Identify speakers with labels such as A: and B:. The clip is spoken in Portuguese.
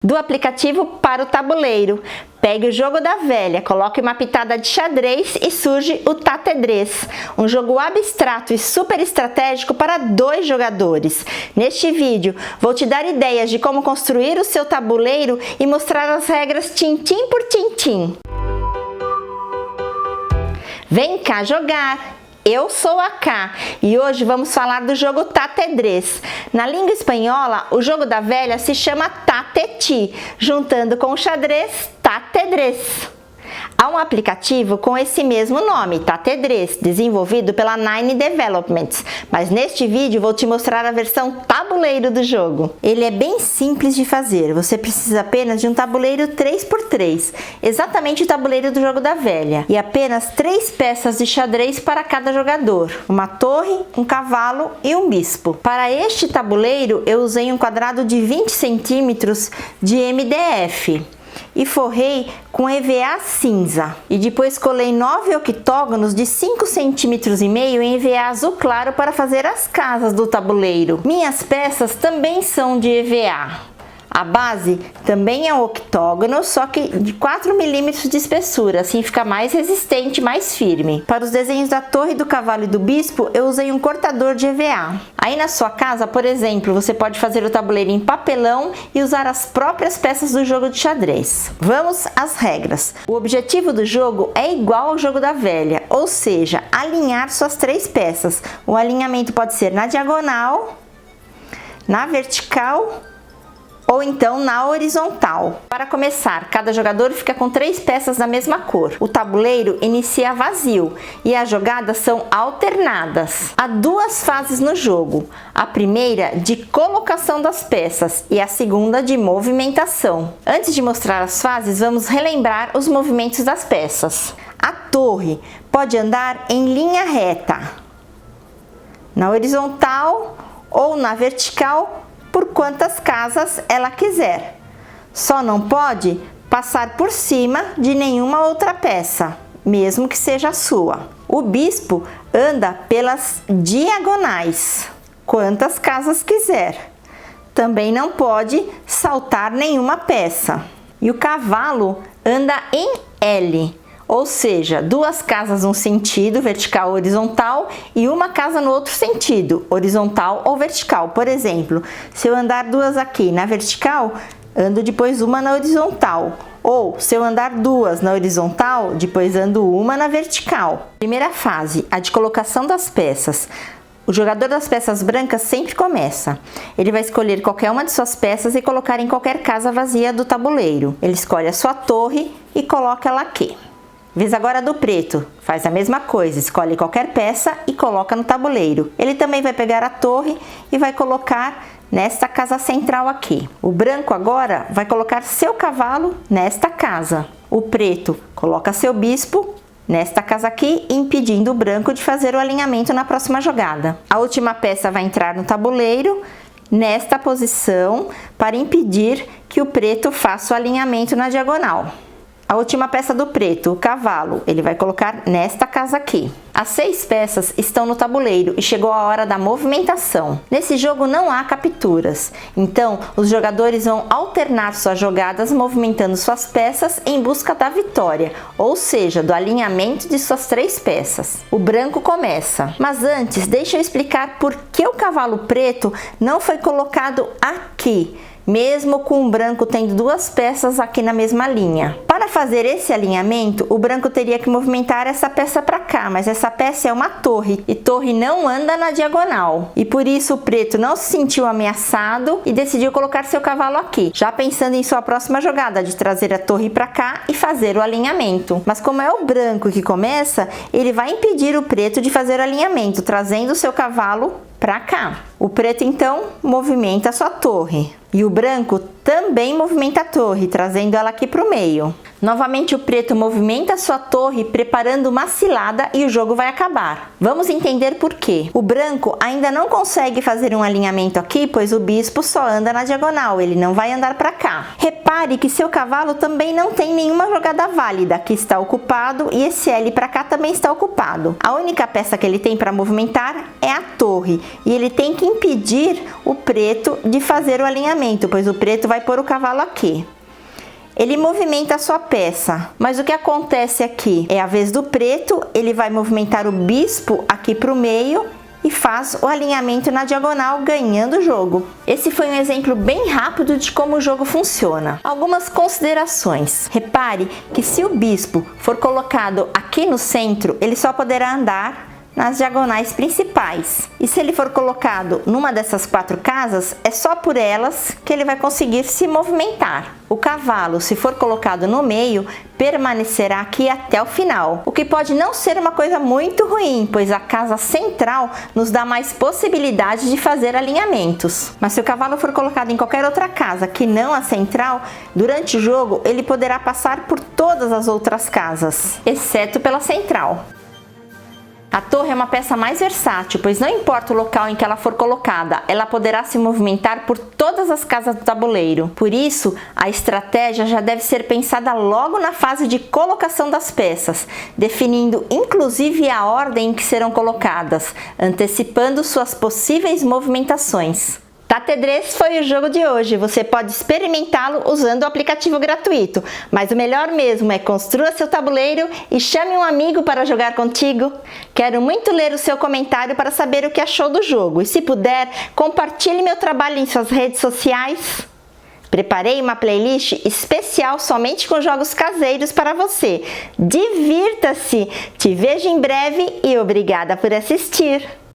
A: Do aplicativo para o tabuleiro. Pegue o jogo da velha, coloque uma pitada de xadrez e surge o Tatedrez, um jogo abstrato e super estratégico para 2 jogadores. Neste vídeo, vou te dar ideias de como construir o seu tabuleiro e mostrar as regras tintim por tintim. Vem cá jogar! Eu sou a Ká e hoje vamos falar do jogo Tatedrez. Na língua espanhola, o jogo da velha se chama Tateti, juntando com o xadrez, Tatedrez. Há um aplicativo com esse mesmo nome, Tatedrez, desenvolvido pela Nine Developments, mas neste vídeo vou te mostrar a versão tabuleiro do jogo. Ele é bem simples de fazer, você precisa apenas de um tabuleiro 3x3, exatamente o tabuleiro do jogo da velha, e apenas 3 peças de xadrez para cada jogador, uma torre, um cavalo e um bispo. Para este tabuleiro eu usei um quadrado de 20 centímetros de MDF. E forrei com EVA cinza. E depois colei 9 octógonos de 5,5 cm em EVA azul claro para fazer as casas do tabuleiro. Minhas peças também são de EVA. A base também é um octógono, só que de 4 milímetros de espessura, assim fica mais resistente, mais firme. Para os desenhos da torre, do cavalo e do bispo, eu usei um cortador de EVA. Aí na sua casa, por exemplo, você pode fazer o tabuleiro em papelão e usar as próprias peças do jogo de xadrez. Vamos às regras. O objetivo do jogo é igual ao jogo da velha, ou seja, alinhar suas 3 peças. O alinhamento pode ser na diagonal, na vertical ou então na horizontal. Para começar, cada jogador fica com 3 peças da mesma cor. O tabuleiro inicia vazio e as jogadas são alternadas. Há 2 fases no jogo. A primeira de colocação das peças e a segunda de movimentação. Antes de mostrar as fases, vamos relembrar os movimentos das peças. A torre pode andar em linha reta, na horizontal ou na vertical, por quantas casas ela quiser. Só não pode passar por cima de nenhuma outra peça, mesmo que seja sua. O bispo anda pelas diagonais, quantas casas quiser. Também não pode saltar nenhuma peça. E o cavalo anda em L, ou seja, 2 casas num sentido, vertical ou horizontal, e uma casa no outro sentido, horizontal ou vertical. Por exemplo, se eu andar 2 aqui na vertical, ando depois uma na horizontal. Ou, se eu andar 2 na horizontal, depois ando uma na vertical. Primeira fase, a de colocação das peças. O jogador das peças brancas sempre começa. Ele vai escolher qualquer uma de suas peças e colocar em qualquer casa vazia do tabuleiro. Ele escolhe a sua torre e coloca ela aqui. Vez agora do preto, faz a mesma coisa, escolhe qualquer peça e coloca no tabuleiro. Ele também vai pegar a torre e vai colocar nesta casa central aqui. O branco agora vai colocar seu cavalo nesta casa. O preto coloca seu bispo nesta casa aqui, impedindo o branco de fazer o alinhamento na próxima jogada. A última peça vai entrar no tabuleiro nesta posição para impedir que o preto faça o alinhamento na diagonal. A última peça do preto, o cavalo, ele vai colocar nesta casa aqui. As 6 peças estão no tabuleiro e chegou a hora da movimentação. Nesse jogo não há capturas, então os jogadores vão alternar suas jogadas movimentando suas peças em busca da vitória, ou seja, do alinhamento de suas 3 peças. O branco começa, mas antes deixa eu explicar por que o cavalo preto não foi colocado aqui, mesmo com o branco tendo 2 peças aqui na mesma linha. Para fazer esse alinhamento, o branco teria que movimentar essa peça para cá, mas essa peça é uma torre, e torre não anda na diagonal. E por isso o preto não se sentiu ameaçado e decidiu colocar seu cavalo aqui, já pensando em sua próxima jogada de trazer a torre para cá e fazer o alinhamento. Mas como é o branco que começa, ele vai impedir o preto de fazer o alinhamento, trazendo seu cavalo para cá. O preto então movimenta a sua torre e o branco também movimenta a torre, trazendo ela aqui para o meio. Novamente o preto movimenta a sua torre, preparando uma cilada e o jogo vai acabar. Vamos entender por quê. O branco ainda não consegue fazer um alinhamento aqui, pois o bispo só anda na diagonal, ele não vai andar para cá. Repare que seu cavalo também não tem nenhuma jogada válida, aqui está ocupado e esse L para cá também está ocupado. A única peça que ele tem para movimentar é a torre e ele tem que impedir o preto de fazer o alinhamento, pois o preto vai vai pôr o cavalo aqui. Ele movimenta a sua peça, mas o que acontece aqui? É a vez do preto, ele vai movimentar o bispo aqui para o meio e faz o alinhamento na diagonal, ganhando o jogo. Esse foi um exemplo bem rápido de como o jogo funciona. Algumas considerações. Repare que se o bispo for colocado aqui no centro, ele só poderá andar nas diagonais principais. E se ele for colocado numa dessas 4 casas, é só por elas que ele vai conseguir se movimentar. O cavalo, se for colocado no meio, permanecerá aqui até o final, o que pode não ser uma coisa muito ruim, pois a casa central nos dá mais possibilidade de fazer alinhamentos. Mas se o cavalo for colocado em qualquer outra casa que não a central, durante o jogo ele poderá passar por todas as outras casas, exceto pela central. A torre é uma peça mais versátil, pois não importa o local em que ela for colocada, ela poderá se movimentar por todas as casas do tabuleiro. Por isso, a estratégia já deve ser pensada logo na fase de colocação das peças, definindo inclusive a ordem em que serão colocadas, antecipando suas possíveis movimentações. Tatedress foi o jogo de hoje, você pode experimentá-lo usando o aplicativo gratuito, mas o melhor mesmo é construa seu tabuleiro e chame um amigo para jogar contigo. Quero muito ler o seu comentário para saber o que achou do jogo e, se puder, compartilhe meu trabalho em suas redes sociais. Preparei uma playlist especial somente com jogos caseiros para você. Divirta-se! Te vejo em breve e obrigada por assistir!